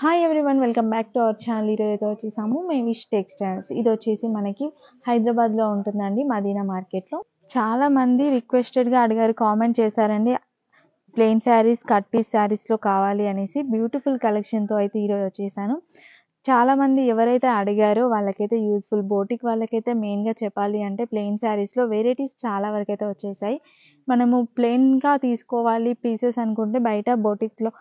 Hi everyone welcome back to our channel. ఈరోజు వచ్చేసాము మేవిష్ textiles. ఇది వచ్చేసి మనకి హైదరాబాద్లో ఉంటుందండి, మదీనా మార్కెట్లో. చాలా మంది రిక్వెస్టెడ్గా అడిగారు, కామెంట్ చేశారండి, ప్లెయిన్ శారీస్ కట్ పీస్ శారీస్లో కావాలి అనేసి. బ్యూటిఫుల్ కలెక్షన్తో అయితే ఈరోజు వచ్చేసాను. చాలామంది ఎవరైతే అడిగారో వాళ్ళకైతే యూజ్ఫుల్. బోటిక్ వాళ్ళకైతే మెయిన్గా చెప్పాలి అంటే ప్లెయిన్ శారీస్లో వెరైటీస్ చాలా వరకు అయితే వచ్చేసాయి. మనము ప్లెయిన్గా తీసుకోవాలి పీసెస్ అనుకుంటే బయట బోటిక్లో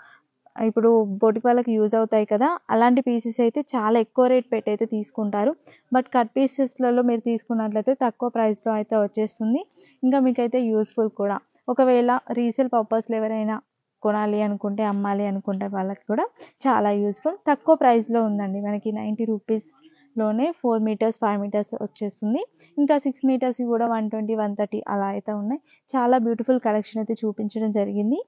ఇప్పుడు బోటిక్ వాళ్ళకి యూజ్ అవుతాయి కదా, అలాంటి పీసెస్ అయితే చాలా ఎక్కువ రేట్ పెట్టి అయితే తీసుకుంటారు. బట్ కట్ పీసెస్లలో మీరు తీసుకున్నట్లయితే తక్కువ ప్రైస్లో అయితే వచ్చేస్తుంది. ఇంకా మీకైతే యూస్ఫుల్ కూడా. ఒకవేళ రీసేల్ పర్పస్లో ఎవరైనా కొనాలి అనుకుంటే, అమ్మాలి అనుకుంటే వాళ్ళకి కూడా చాలా యూస్ఫుల్. తక్కువ ప్రైస్లో ఉందండి, మనకి 90 రూపీస్లోనే 4 మీటర్స్ 5 మీటర్స్ వచ్చేస్తుంది. ఇంకా 6 మీటర్స్ కూడా 120 130 అలా అయితే ఉన్నాయి. చాలా బ్యూటిఫుల్ కలెక్షన్ అయితే చూపించడం జరిగింది.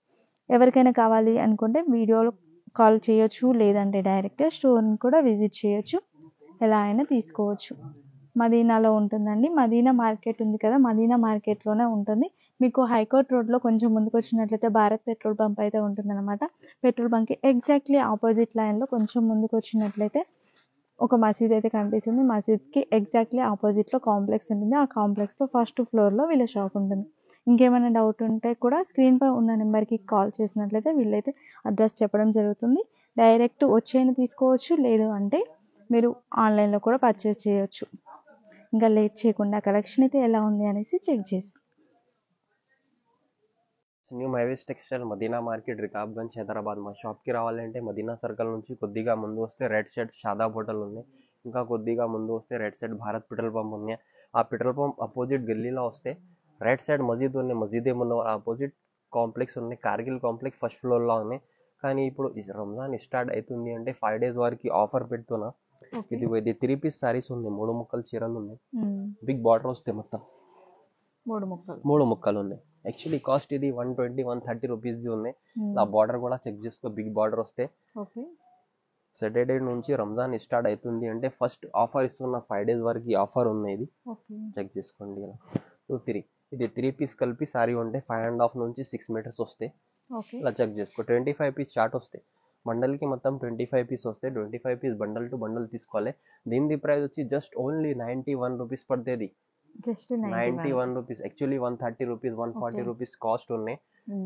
ఎవరికైనా కావాలి అనుకుంటే వీడియోలో కాల్ చేయొచ్చు, లేదంటే డైరెక్ట్గా స్టోర్ని కూడా విజిట్ చేయొచ్చు. ఎలా అయినా తీసుకోవచ్చు. మదీనాలో ఉంటుందండి, మదీనా మార్కెట్ ఉంది కదా, మదీనా మార్కెట్లోనే ఉంటుంది. మీకు హైకోర్ట్ రోడ్లో కొంచెం ముందుకు వచ్చినట్లయితే భారత్ పెట్రోల్ పంప్ అయితే ఉంటుందన్నమాట. పెట్రోల్ బంక్కి ఎగ్జాక్ట్లీ ఆపోజిట్ లైన్లో కొంచెం ముందుకు వచ్చినట్లయితే ఒక మసీద్ అయితే కనిపిస్తుంది. మసీద్కి ఎగ్జాక్ట్లీ ఆపోజిట్లో కాంప్లెక్స్ ఉంటుంది. ఆ కాంప్లెక్స్లో ఫస్ట్ ఫ్లోర్లో వీళ్ళ షాప్ ఉంటుంది. ఇంకేమైనా డౌట్ ఉంటే కూడా స్క్రీన్పై ఉన్న నెంబర్కి కాల్ చేసినట్లయితే వీళ్ళైతే అడ్రస్ చెప్పడం జరుగుతుంది. డైరెక్ట్ వచ్చేయని తీసుకోవచ్చు, లేదు అంటే మీరు ఆన్లైన్లో కూడా పర్చేస్ చేయొచ్చు. ఇంకా లేట్ చేయకుండా కలెక్షన్ అయితే ఎలా ఉంది అనేసి చెక్ చేసి. న్యూ మైవేస్ టెక్స్టైల్ మదీనా మార్కెట్ రికాబ్గంజ్ హైదరాబాద్. మా షాప్కి రావాలంటే మదీనా సర్కిల్ నుంచి కొద్దిగా ముందు వస్తే రైట్ సైడ్ షాదాబ్ హోటల్ ఉంది. ఇంకా కొద్దిగా ముందు వస్తే right side Bharat petrol pump ఉంది. ఆ పెట్రోల్ పంప్ అపోజిట్ గల్లీలో వస్తే రైట్ సైడ్ మసీద్ ఉంది. మసీదే ముందు అపోజిట్ కాంప్లెక్స్ ఉంది, కార్గిల్ కాంప్లెక్స్ ఫస్ట్ ఫ్లోర్లో ఉంది. కానీ ఇప్పుడు రంజాన్ స్టార్ట్ అవుతుంది అంటే 5 days వరకు ఆఫర్ పెడుతున్నా. ఇది 3 piece సారీస్ ఉంది, 3 ముక్కలు చీరలు ఉన్నాయి. బిగ్ బార్డర్ వస్తే మొత్తం 3 ముక్కలు ఉన్నాయి. యాక్చువల్లీ కాస్ట్ ఇది 120 130 రూపీస్ది ఉంది. ఆ బార్డర్ కూడా చెక్ చేసుకో, బిగ్ బార్డర్ వస్తే. సాటర్డే నుంచి రంజాన్ స్టార్ట్ అవుతుంది అంటే ఫస్ట్ ఆఫర్ ఇస్తున్న 5 days వరకు ఆఫర్ ఉంది. ఇది చెక్ చేసుకోండి. ఇలా 2 3 ఇది 3 piece కలిపి సారీ ఉంటే 5.5 నుంచి 6 మీటర్స్ వస్తాయి. ఇలా చెక్ చేసుకో. 25 piece చార్ట్ వస్తాయి. బండల్కి మొత్తం 25 piece వస్తాయి. 25 piece బండల్ టు బండల్ తీసుకోవాలి. దీని ప్రైస్ వచ్చి జస్ట్ ఓన్లీ 91 రూపీస్ పడుతుంది. Just 91 rupees. Actually 130 rupees 140 rupees cost ఉన్నాయి.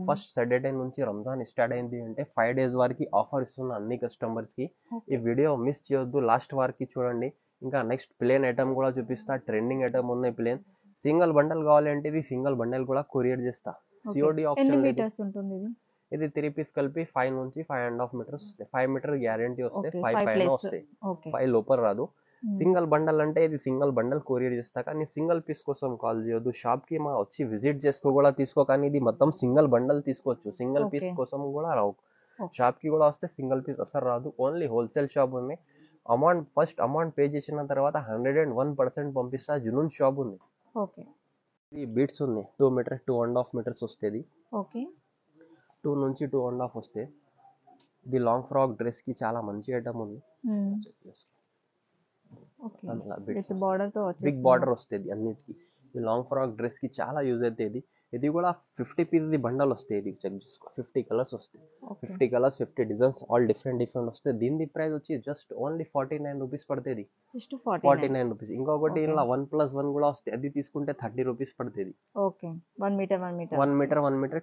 ఫస్ట్ సాటర్డే నుంచి రంజాన్ స్టార్ట్ అయింది అంటే 5 days వరకు ఆఫర్ ఇస్తున్న అన్ని కస్టమర్స్ కి. ఈ వీడియో మిస్ చేయొద్దు, లాస్ట్ వరకు చూడండి. ఇంకా నెక్స్ట్ ప్లేన్ ఐటమ్ కూడా చూపిస్తా. ట్రెండింగ్ ఐటమ్ ఉన్నాయి ప్లేన్. సింగిల్ బండల్ కావాలంటే ఇది సింగిల్ బండల్ కూడా కొరియర్ చేస్తా. సిఓడి ఆప్షన్ లేదు. ఇది 3 piece కలిపి 5 నుంచి 5.5 మీటర్స్ వస్తాయి. 5 మీటర్ గ్యారంటీ వస్తాయి. 5 పైన వస్తాయి, 5 లోపల రాదు. సింగిల్ బండల్ అంటే ఇది సింగిల్ బండల్ కొరియర్ చేస్తా. కానీ సింగిల్ పీస్ కోసం కాల్ చేయొద్దు. షాప్ కి మా వచ్చి విజిట్ చేసుకో కూడా తీసుకో, కానీ ఇది మొత్తం సింగిల్ బండల్ తీసుకోవచ్చు. సింగిల్ పీస్ కోసం కూడా రావు. షాప్ కి కూడా వస్తే సింగిల్ పీస్ అసలు రాదు. ఓన్లీ హోల్సేల్ షాప్ ఉంది. ఫస్ట్ అమౌంట్ పే చేసిన తర్వాత 101% పంపిస్తా. జునూన్ షాప్ ఉంది. ఇది బీట్స్ ఉంది. 2 మీటర్ 2.5 మీటర్స్ వస్తుంది. 2 నుంచి 2.5 వస్తే. ఇది లాంగ్ ఫ్రాక్ డ్రెస్ కి చాలా మంచి ఐటమ్ ఉంది. బిగ్ బార్డర్ వస్తుంది అన్నిటికి. ఈ లాంగ్ ఫ్రాక్ డ్రెస్ కి చాలా యూజ్ అవుతుంది. ఇది కూడా 50 piece బండల్ వస్తాయి. ఇది చెక్ చేసుకో. 50 కలర్స్ వస్తాయి. 50 కలర్స్ 50 డిజైన్స్ ఆల్ డిఫరెంట్ వస్తాయి. దీని ప్రైస్ వచ్చి జస్ట్ ఓన్లీ 49 రూపీస్ పడుతుంది. 49 రూపీస్. ఇంకొకటి ఇలా 1+1 కూడా వస్తాయి. అది తీసుకుంటే 30 రూపీస్ పడుతుంది. 1 మీటర్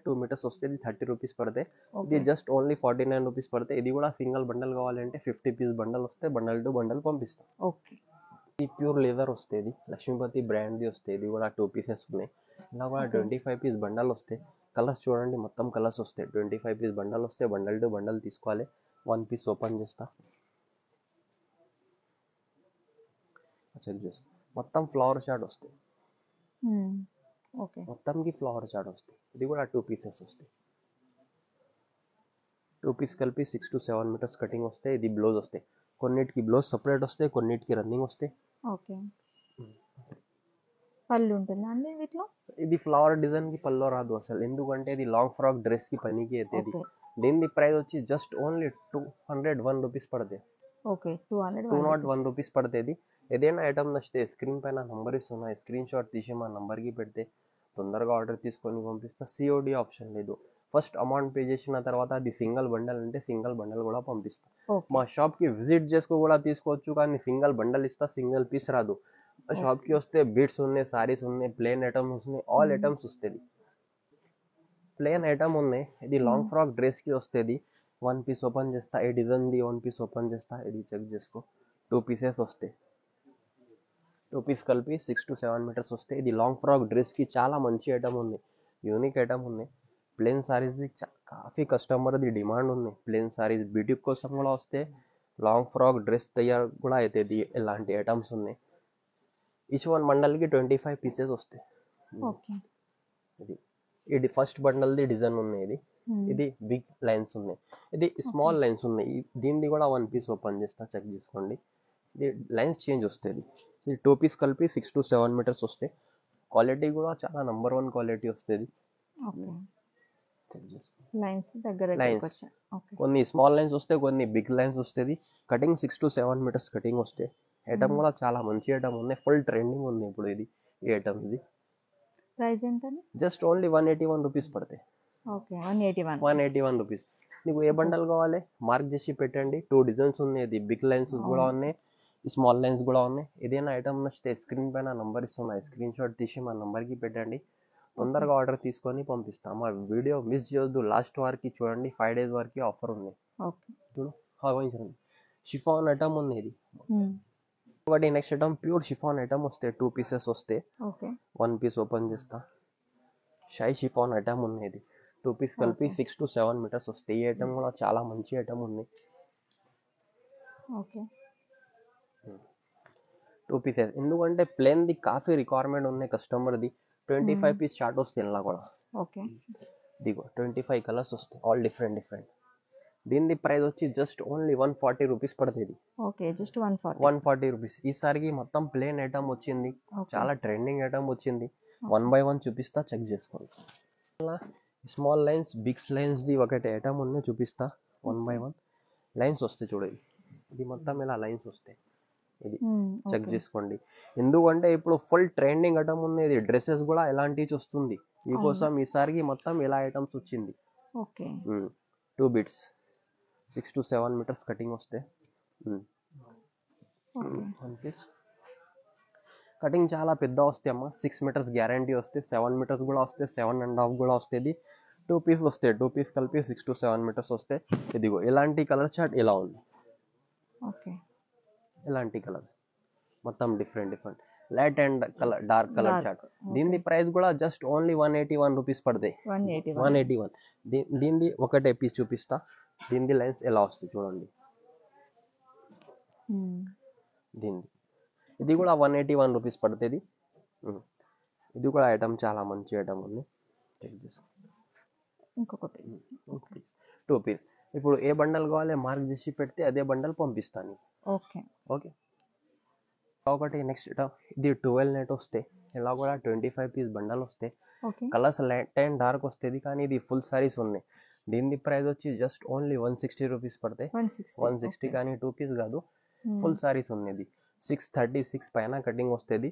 2 మీటర్స్ వస్తుంది. 30 రూపీస్ పడతాయి. ఇది జస్ట్ ఓన్లీ 49 రూపీస్ పడతాయి. ఇది కూడా సింగిల్ బండల్ కావాలంటే 50 piece బండల్ వస్తే బండల్ టు బండల్ పంపిస్తాం. ఇది ప్యూర్ లెదర్ వస్తుంది. లక్ష్మీపతి బ్రాండ్ది వస్తాయి. ఇది కూడా 2 pieces ఉన్నాయి. ఇలా కూడా 25 piece బండల్ వస్తాయి. కలర్స్ చూడండి, మొత్తం కలర్స్ వస్తాయి. 25 piece బండల్ వస్తే బండల్ టు బండల్ తీసుకోవాలి. 1 piece ఓపెన్ చేస్తా, చెక్ చేస్తా. మొత్తం ఫ్లవర్ చార్ట్ వస్తాయి. మొత్తంకి ఫ్లవర్ చార్ట్ వస్తాయి. ఇది కూడా 2 pieces వస్తాయి. 2 piece కలిపి 6 to 7 మీటర్స్ కటింగ్ వస్తాయి. ఇది బ్లౌజ్ వస్తాయి. కొన్నిటికి బ్లౌజ్ సపరేట్ వస్తాయి, కొన్నిటికి రన్నింగ్ వస్తాయి. పళ్ళు ఉంటుందా అండి వీటిలో? ఇది ఫ్లవర్ డిజైన్ కి పళ్ళు రాదు అసలు, ఎందుకంటే ఇది లాంగ్ ఫ్రాక్ డ్రెస్ కి పనికి అవుతుంది. దీని ప్రైస్ వచ్చి జస్ట్ ఓన్లీ 201 రూపీస్ పడుతుంది. 201 రూపీస్ పడుతుంది. ఏదైనా ఐటమ్ నచ్చితే స్క్రీన్ పైన నంబర్ ఇస్తున్నా, స్క్రీన్ షాట్ తీసి మా నంబర్కి పెడితే తొందరగా ఆర్డర్ తీసుకొని పంపిస్తా. సిఓడి ఆప్షన్ లేదు. ఫస్ట్ అమౌంట్ పే చేసిన తర్వాత అది సింగిల్ బండల్ అంటే సింగిల్ బండల్ కూడా పంపిస్తా. ఓకే. మా షాప్కి విజిట్ చేసుకో కూడా తీసుకోవచ్చు, కానీ సింగిల్ బండల్ ఇస్తా, సింగిల్ పీస్ రాదు. మా షాప్కి వస్తే బీడ్స్ ఉన్నాయి, సారీస్ ఉన్నాయి, ప్లేన్ ఐటమ్స్ ఉన్నాయి, ఆల్ ఐటమ్స్ వస్తుంది. ప్లేన్ ఐటమ్ ఉన్నాయి, ఇది లాంగ్ ఫ్రాక్ డ్రెస్కి వస్తుంది. 1 పీస్ ఓపెన్ చేస్తా, ఈ డిజైన్ది 1 పీస్ ఓపెన్ చేస్తా, ఇది చెక్ చేసుకో. 2 పీసెస్ వస్తాయి, 2 పీస్ కలిపి 6 to 7 మీటర్స్ వస్తాయి. ఇది లాంగ్ ఫ్రాక్ డ్రెస్కి చాలా మంచి ఐటమ్ ఉంది, యూనిక్ ఐటమ్ ఉంది. ప్లేన్ సారీస్ కాఫీ కస్టమర్ది డిమాండ్ ఉంది. ప్లేన్ సారీస్ బ్యూటిక్ కోసం కూడా వస్తే, లాంగ్ ఫ్రాక్ డ్రెస్ తయారు కూడా అవుతుంది. ఇలాంటి ఐటమ్స్ ఉన్నాయి. ఈచ్ వన్ బండల్కి 25 పీసెస్ వస్తాయి. ఓకే. ఇది ఫస్ట్ బండల్ది డిజైన్ ఉన్నాయి. ఇది బిగ్ లైన్స్ ఉన్నాయి, ఇది స్మాల్ లైన్స్ ఉన్నాయి. దీనిది కూడా 1 పీస్ ఓపెన్ చేస్తా, చెక్ చేసుకోండి. ఇది లైన్స్ చేంజ్ వస్తుంది. ఇది 2 పీస్ కలిపి 6 to 7 మీటర్స్ వస్తాయి. క్వాలిటీ కూడా చాలా నంబర్ 1 క్వాలిటీ వస్తుంది. కొన్ని స్మాల్ లైన్స్ వస్తాయి, కొన్ని బిగ్ లైన్స్ వస్తుంది. కటింగ్ 6 to 7 మీటర్స్ కటింగ్ వస్తాయి. ఐటమ్ కూడా చాలా మంచి ఐటమ్ ఉన్నాయి, ఫుల్ ట్రెండింగ్ ఉంది ఇప్పుడు ఇది. ఈ ఐటమ్ ఇది ప్రైస్ ఎంత? జస్ట్ ఓన్లీ 181 రూపీస్ పడతాయి. Okay, 181 rupees. నీకు ఏ బండల్ కావాలి మార్క్ చేసి పెట్టండి. 2 డిజైన్స్ ఉన్నాయి, ఇది బిగ్ లైన్స్ కూడా ఉన్నాయి, స్మాల్ లైన్స్ కూడా ఉన్నాయి. ఏదైనా ఐటమ్ నచ్చితే స్క్రీన్ పైన నంబర్ ఇస్తున్నాయి, స్క్రీన్ షాట్ తీసి మా నంబర్కి పెట్టండి. తొందరగా ఆర్డర్ తీసుకొని పంపిస్తాం. మా వీడియో మిస్ చేయొద్దు, లాస్ట్ వరకు చూడండి. 5 days వరకు ఆఫర్ ఉంది. చూడు, షిఫాన్ ఐటమ్ ఉంది ఇది. ఒకటి next item pure chiffon item వస్తే 2 పీసెస్ వస్తే 1 పీస్ ఓపెన్ చేస్తా. షై షిఫాన్ ఐటమ్ ఉంది ఇది. 2 పీస్ కలిపి 6 to 7 మీటర్స్ వస్తాయి. ఈ ఐటమ్ కూడా చాలా మంచి ఐటమ్ ఉంది. 2 పీసెస్ ఎందుకంటే ప్లేన్ది కాఫీ రిక్వైర్మెంట్ ఉంది కస్టమర్ది. 25 పీస్ షార్ట్ వస్తాయి ఇలా కూడా. దిగో 25 కలర్స్ వస్తాయి, ఆల్ డిఫరెంట్. దీని ప్రైస్ వచ్చి జస్ట్ ఓన్లీ 140 రూపీస్ పడుతుంది. Just 140 rupees. ఈసారికి మొత్తం ప్లేన్ ఐటమ్ వచ్చింది, చాలా ట్రెండింగ్ ఐటమ్ వచ్చింది. 1 by 1 చూపిస్తా, చెక్ చేసుకోండి. స్మాల్ లైన్స్ బిగ్ లైన్స్ ది ఒకటి ఐటమ్ ఉంది, చూపిస్తా. 1 by 1 లైన్స్ వస్తాయి చూడండి. ఇది మొత్తం ఇలా లైన్స్ వస్తాయి, ఇది చెక్ చేసుకోండి. ఎందుకంటే ఇప్పుడు ఫుల్ ట్రెండింగ్ ఐటమ్ ఉంది ఇది. డ్రెస్సెస్ కూడా ఎలాంటివి వస్తుంది, మీకోసం ఈసారికి మొత్తం ఇలా ఐటమ్స్ వచ్చింది. 2 బీట్స్ 6 to 7 మీటర్స్ కటింగ్ వస్తే 1 పీస్ కటింగ్ చాలా పెద్ద వస్తాయి అమ్మా. 6 మీటర్స్ గ్యారంటీ వస్తే, 7 మీటర్స్ కూడా వస్తే, 7.5 కూడా వస్తుంది. 2 పీస్ వస్తాయి, 2 పీస్ కలిపి 6 to 7 మీటర్స్ వస్తాయి. ఇదిగో ఇలాంటి కలర్ చార్ట్ ఇలా ఉంది. ఇలాంటి కలర్ మొత్తం different light and colour dark colour chart. దీని ప్రైస్ కూడా జస్ట్ ఓన్లీ 181 రూపీస్ పడతాయి. 181. దీనిది ఒకటే పీస్ చూపిస్తా. దీనిది లైన్స్ ఎలా వస్తాయి చూడండి. దీనిది ఇది కూడా 181 రూపీస్ పడుతుంది. ఇది కూడా ఐటమ్ చాలా మంచి ఐటమ్ ఉంది. ఇంకొక పీస్ 2 పీస్. ఇప్పుడు ఏ బండల్ కావాలి మార్క్ చేసి పెడితే అదే బండల్ పంపిస్తాను. ఓకే. ఒకటి నెక్స్ట్ ఇది 12 నెట్ వస్తాయి. ఇలా కూడా 25 పీస్ బండల్ వస్తాయి. కలర్స్ లైట్ అండ్ డార్క్ వస్తుంది, కానీ ఇది ఫుల్ సారీస్ ఉన్నాయి. దీని ప్రైస్ వచ్చి జస్ట్ ఓన్లీ 160 రూపీస్ పడతాయి. 160 కానీ 2 పీస్ కాదు, ఫుల్ సారీస్ ఉన్నది. 636 పైన కటింగ్ వస్తుంది.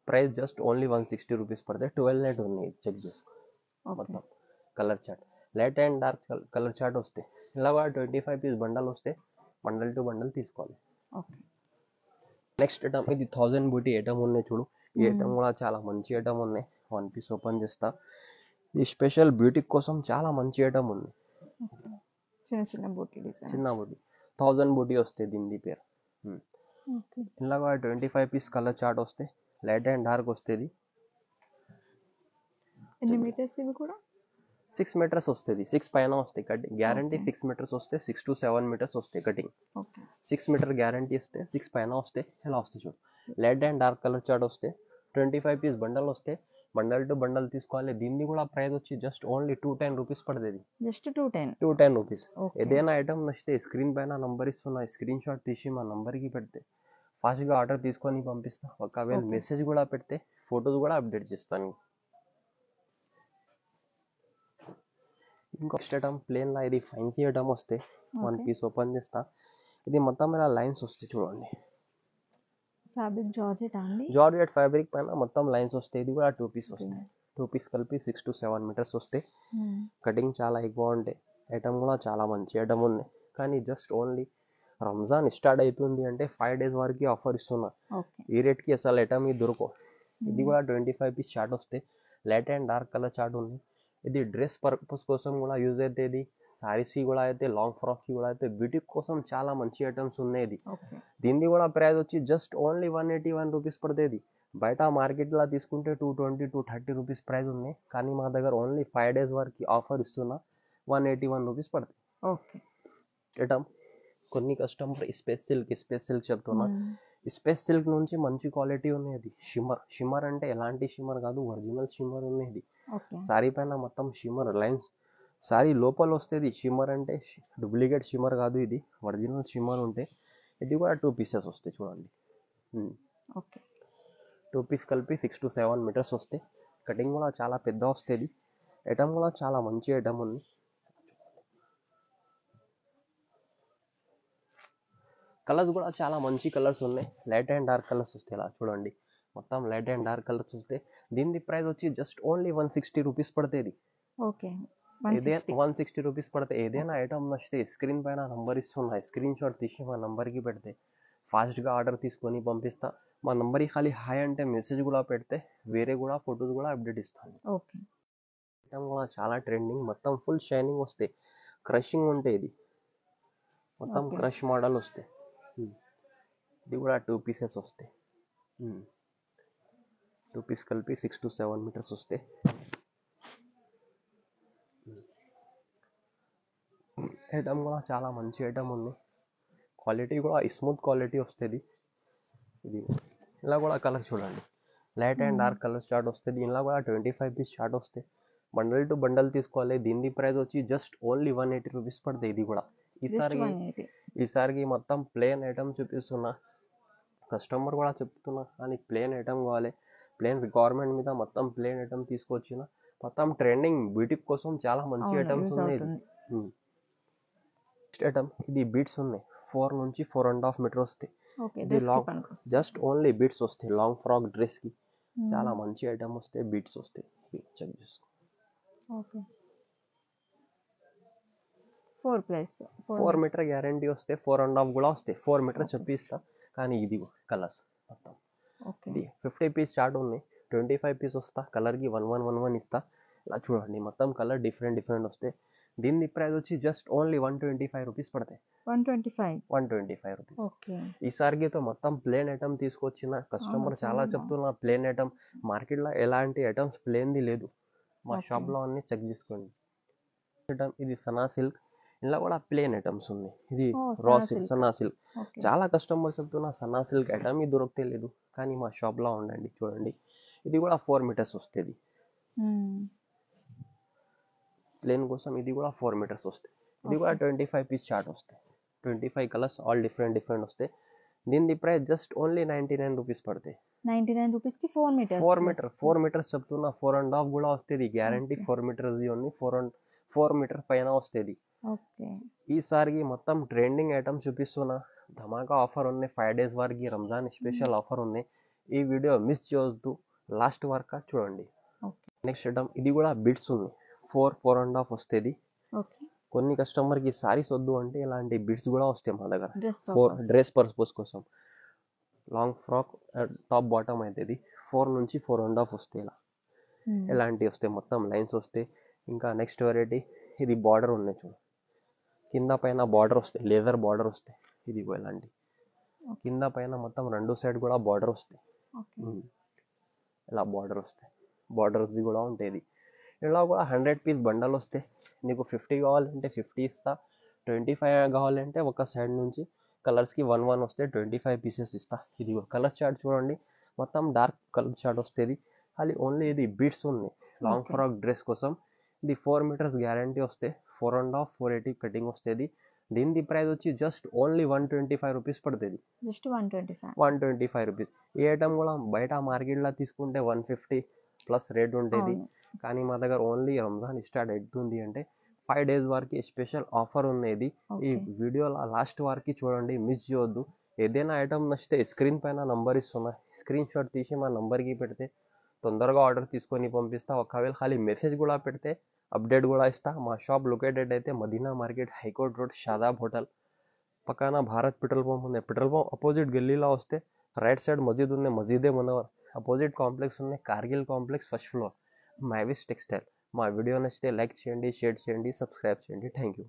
ప్రైస్ జస్ట్ ఓన్లీ 160 రూపీస్ పడతాయి. 12 నెట్ ఉన్నాయి, చెక్ చేసుకో. మొత్తం colour chart light and dark colour chart వస్తాయి. ఇలా కూడా 25 పీస్ బండల్ వస్తాయి. బండల్ టు బండల్ తీసుకోవాలి. నెక్స్ట్ ఐటమ్ ఇది 1000 బూటీ ఐటమ్ ఉన్నాయి చూడు. ఈ ఐటమ్ కూడా చాలా మంచి ఐటమ్ ఉన్నాయి. 1 పీస్ ఓపెన్ చేస్తా. ఈ స్పెషల్ బ్యూటీ కోసం చాలా మంచి ఐటమ్ ఉంది. చిన్న బూటీ 1000 బూటీ వస్తాయి దీని పేరు. ఇలా 25 పీస్ కలర్ చార్ట్ వస్తాయి. లైట్ అండ్ డార్క్ వస్తుంది. ఎన్ని మీటర్స్ ఇవి కూడా? 6 మీటర్స్ వస్తుంది. 6 పైన వస్తాయి కటింగ్ గ్యారంటీ. 6 మీటర్స్ వస్తే 6 to 7 మీటర్స్ వస్తాయి కటింగ్. 6 మీటర్ గ్యారంటీ వస్తే 6 పైన వస్తే ఎలా వస్తాయి చూడు. Light and dark colour chart వస్తే 25 పీస్ బండల్ వస్తే, బండల్ టు బండల్ తీసుకోవాలి. దీన్ని కూడా ప్రైస్ వచ్చి జస్ట్ ఓన్లీ 210 రూపీస్ పడుతుంది. Just 210 rupees. ఏదైనా ఐటమ్ నచ్చితే స్క్రీన్ పైన నంబర్ ఇస్తున్నా, స్క్రీన్ షాట్ తీసి మా నంబర్కి పెడితే ఫాస్ట్గా ఆర్డర్ తీసుకొని పంపిస్తా. ఒకవేళ మెసేజ్ కూడా పెడితే ఫొటోస్ కూడా అప్డేట్ చేస్తాను. ఇంకో ఐటమ్ ప్లేన్ లా ఇది ఫ్యాంకీ ఐటమ్ వస్తే 1 పీస్ ఓపెన్ చేస్తా. ఇది మొత్తం ఇలా లైన్స్ వస్తాయి చూడండి. ఫ్యాబ్రిక్ జార్జెట్ అండి. జార్జెట్ ఫ్యాబ్రిక్ పైన మొత్తం లైన్స్ వస్తాయి. ఇది కూడా 2 పీస్ వస్తాయి. టూ పీస్ కలిపి 6 to 7 మీటర్స్ వస్తాయి. కటింగ్ చాలా ఎక్కువ ఉంటాయి. ఐటమ్ కూడా చాలా మంచి ఐటమ్ ఉంది. కానీ జస్ట్ ఓన్లీ రంజాన్ స్టార్ట్ అవుతుంది అంటే 5 days వరకు ఆఫర్ ఇస్తున్నా. ఈ రేట్కి అసలు ఐటమ్ ఇది దొరకవు. ఇది కూడా 25 పీస్ చార్ట్ వస్తాయి. Light and dark colour chart ఉంది. ఇది డ్రెస్ పర్పస్ కోసం కూడా యూజ్ అవుతుంది. సారీస్కి కూడా అయితే, లాంగ్ ఫ్రాక్కి కూడా అయితే, బ్యూటీ కోసం చాలా మంచి ఐటమ్స్ ఉన్నాయి. ఇది దీనిది కూడా ప్రైస్ వచ్చి జస్ట్ ఓన్లీ 181 రూపీస్ పడుతుంది. బయట మార్కెట్లో తీసుకుంటే 220 to 230 రూపీస్ ప్రైస్ ఉన్నాయి. కానీ మా దగ్గర ఓన్లీ 5 days వరకు ఆఫర్ ఇస్తున్నా. 181 రూపీస్ పడుతుంది. ఐటమ్ కొన్ని కస్టమర్ స్పేస్ సిల్క్ చెప్తున్నా. స్పేస్ సిల్క్ నుంచి మంచి క్వాలిటీ ఉన్నది. షిమ్మర్ అంటే ఎలాంటి షిమ్మర్ కాదు, ఒరిజినల్ షిమ్మర్ ఉన్నది. సారీ పైన మొత్తం షిమ్మర్ లైన్స్, సారీ లోపల వస్తుంది. షిమ్మర్ అంటే డూప్లికేట్ షిమ్మర్ కాదు, ఇది ఒరిజినల్ షిమ్మర్ ఉంటే. ఇది కూడా 2 pieces వస్తాయి చూడండి. 2 పీస్ కలిపి 6 to 7 మీటర్స్ వస్తాయి. కటింగ్ కూడా చాలా పెద్ద వస్తుంది. ఐటమ్ కూడా చాలా మంచి ఐటమ్ ఉంది. కలర్స్ కూడా చాలా మంచి కలర్స్ ఉన్నాయి. లైట్ అండ్ డార్క్ కలర్స్ వస్తాయి. ఇలా చూడండి, మొత్తం లైట్ అండ్ డార్క్ కలర్స్ వస్తాయి. దీని ప్రైస్ వచ్చి జస్ట్ ఓన్లీ 160 రూపీస్ పడుతుంది. ఇదే 160 రూపీస్ పడితే ఏదైనా ఐటమ్ నచ్చితే స్క్రీన్ పైన నంబర్ ఇస్తున్నాయి. స్క్రీన్ షాట్ తీసి మా నంబర్కి పెడితే ఫాస్ట్గా ఆర్డర్ తీసుకొని పంపిస్తా. మా నంబర్కి ఖాళీ హాయ్ అంటే మెసేజ్ కూడా పెడితే వేరే కూడా ఫొటోస్ కూడా అప్డేట్ ఇస్తాను. ఐటమ్ కూడా చాలా ట్రెండింగ్, మొత్తం ఫుల్ షైనింగ్ వస్తాయి. క్రషింగ్ ఉంటాయి. ఇది మొత్తం క్రష్ మోడల్ వస్తాయి. ఇది కూడా 2 pieces వస్తాయి. 2 పీస్ కలిపి 6 to 7 మీటర్స్ వస్తాయి. ఐటమ్ కూడా చాలా మంచి ఐటమ్ ఉంది. క్వాలిటీ కూడా స్మూత్ క్వాలిటీ వస్తుంది. ఇది ఇలా కూడా కలర్ చూడండి, light and dark colour chart వస్తుంది. ఇలా కూడా 25 పీస్ చార్ట్ వస్తాయి. బండల్ టు బండల్ తీసుకోవాలి. దీని ప్రైస్ వచ్చి జస్ట్ ఓన్లీ 180 రూపీస్ పడుతుంది. ఇది కూడా ఈసారికి మొత్తం ప్లేన్ ఐటమ్ చూపిస్తున్నా. కస్టమర్ కూడా చెప్తున్నా కానీ ప్లేన్ ఐటమ్ కావాలి. ప్లేన్ రిక్వైర్మెంట్ మీద మొత్తం ప్లేన్ ఐటమ్ తీసుకొచ్చిన. మొత్తం ట్రెండింగ్ బ్యూటీ కోసం చాలా మంచి ఐటమ్స్ ఉన్నాయి. నెక్స్ట్ ఐటమ్ ఇది బీట్స్ ఉన్నాయి. 4 నుంచి 4.5 మీటర్ వస్తాయి. ఇది లాంగ్, జస్ట్ ఓన్లీ బీట్స్ వస్తాయి. లాంగ్ ఫ్రాక్ డ్రెస్ కి చాలా మంచి ఐటమ్ వస్తాయి. బీట్స్ వస్తాయి. చెక్ చేసుకో. 4 మీటర్ గ్యారంటీ వస్తాయి. 4.5 కూడా వస్తాయి. 4 మీటర్ చెప్పిస్తా. కానీ ఇది కలర్స్ మొత్తం ఇది 50 పీస్ చార్ట్ ఉన్నాయి. 25 పీస్ వస్తా. కలర్కి 1111 ఇస్తా. ఇలా చూడండి, మొత్తం కలర్ డిఫరెంట్ వస్తాయి. దీని ప్రైస్ వచ్చి జస్ట్ ఓన్లీ 125 రూపీస్ పడతాయి. 125 రూపీస్. ఈసారికి మొత్తం ప్లేన్ ఐటమ్ తీసుకొచ్చిన. కస్టమర్ చాలా చెప్తున్నా ప్లేన్ ఐటమ్. మార్కెట్లో ఎలాంటి ఐటమ్స్ ప్లేన్ది లేదు. మా షాప్లో అన్ని చెక్ చేసుకోండి. ఇది సనా సిల్క్. ఇలా కూడా ప్లేన్ ఐటమ్స్ ఉన్నాయి. ఇది రా సిల్క్, సన్నా సిల్క్. చాలా కస్టమర్ చెప్తున్నా సన్నా సిల్క్ ఐటమ్ ఇది దొరికితే లేదు. కానీ మా షాప్లో ఉండండి చూడండి. ఇది కూడా 4 మీటర్స్ వస్తుంది. ప్లేన్ కోసం ఇది కూడా 4 మీటర్స్ వస్తాయి. ఇది కూడా 25 పీస్ చార్ట్ వస్తాయి. 25 కలర్స్ ఆల్ డిఫరెంట్ వస్తాయి. దీని ప్రైస్ జస్ట్ ఓన్లీ 99 రూపీస్ పడతాయి. 99 రూపీస్ కి 4 మీటర్స్ చెప్తున్నా. 4.5 కూడా వస్తుంది గ్యారంటీ. 4 మీటర్స్ ఓన్లీ 4 మీటర్ పైన వస్తుంది. ఈసారికి మొత్తం ట్రెండింగ్ ఐటమ్ చూపిస్తున్నా. ధమాకా ఆఫర్ ఉన్నాయి. 5 days వరకు రంజాన్ స్పెషల్ ఆఫర్ ఉన్నాయి. ఈ వీడియో మిస్ చేయొద్దు, లాస్ట్ వరకు చూడండి. నెక్స్ట్ ఐటమ్ ఇది కూడా బిట్స్ ఉంది. 4.5 వస్తుంది. కొన్ని కస్టమర్ కి సారీస్ వద్దు అంటే ఇలాంటి బిట్స్ కూడా వస్తాయి మా దగ్గర. డ్రెస్ పర్పస్ కోసం లాంగ్ ఫ్రాక్ టాప్ బాటమ్ అవుతుంది. 4 నుంచి 4.5 వస్తాయి. ఇలా ఇలాంటివి వస్తాయి. మొత్తం లైన్స్ వస్తాయి. ఇంకా నెక్స్ట్ వెరైటీ ఇది బార్డర్ ఉన్నాయి చూడు. కింద పైన బార్డర్ వస్తాయి. లేజర్ బార్డర్ వస్తాయి. ఇది ఇలాంటి కింద పైన మొత్తం 2 సైడ్ కూడా బార్డర్ వస్తాయి. ఇలా బార్డర్ వస్తాయి. బార్డర్స్ది కూడా ఉంటుంది. ఇలా కూడా 100 పీస్ బండల్ వస్తాయి. నీకు 50 కావాలంటే 50 ఇస్తా. 25 కావాలంటే ఒక సైడ్ నుంచి కలర్స్కి 1 వస్తే 25 పీసెస్ ఇస్తా. ఇది కలర్ చార్ట్ చూడండి, మొత్తం డార్క్ కలర్ చార్ట్ వస్తుంది. అది ఓన్లీ ఇది బీట్స్ ఉన్నాయి లాంగ్ ఫ్రాక్ డ్రెస్ కోసం. ఇది 4 మీటర్స్ గ్యారంటీ వస్తాయి. 4.5 480 కటింగ్ వస్తుంది. దీని ప్రైస్ వచ్చి జస్ట్ ఓన్లీ 125 రూపీస్ పడుతుంది. 125 రూపీస్. ఈ ఐటమ్ కూడా బయట మార్కెట్లో తీసుకుంటే 150 ప్లస్ రేట్ ఉంటుంది. కానీ మా దగ్గర ఓన్లీ రంజాన్ స్టార్ట్ అవుతుంది అంటే 5 days వరకు స్పెషల్ ఆఫర్ ఉన్నది. ఈ వీడియోలో లాస్ట్ వరకు చూడండి, మిస్ చేయొద్దు. ఏదైనా ఐటమ్ నచ్చితే స్క్రీన్ పైన నంబర్ ఇస్తున్నా. స్క్రీన్ షాట్ తీసి మా నంబర్కి పెడితే తొందరగా ఆర్డర్ తీసుకొని పంపిస్తా. ఒకవేళ ఖాళీ మెసేజ్ కూడా పెడితే అప్డేట్ కూడా ఇస్తా. మా షాప్ లొకేటెడ్ అయితే Madina market, high court road, Shadab hotel పక్కన భారత్ పెట్రోల్ పంప్ ఉంది. పెట్రోల్ పంప్ అపోజిట్ గల్లీలో వస్తే రైట్ సైడ్ మసీద్ ఉంది, మసీదే మనవర్ అపోజిట్ కాంప్లెక్స్ ఉంది, Kargil complex first floor, my wish textile. మా వీడియో నచ్చితే లైక్ చేయండి, షేర్ చేయండి, సబ్స్క్రైబ్ చేయండి. Thank you.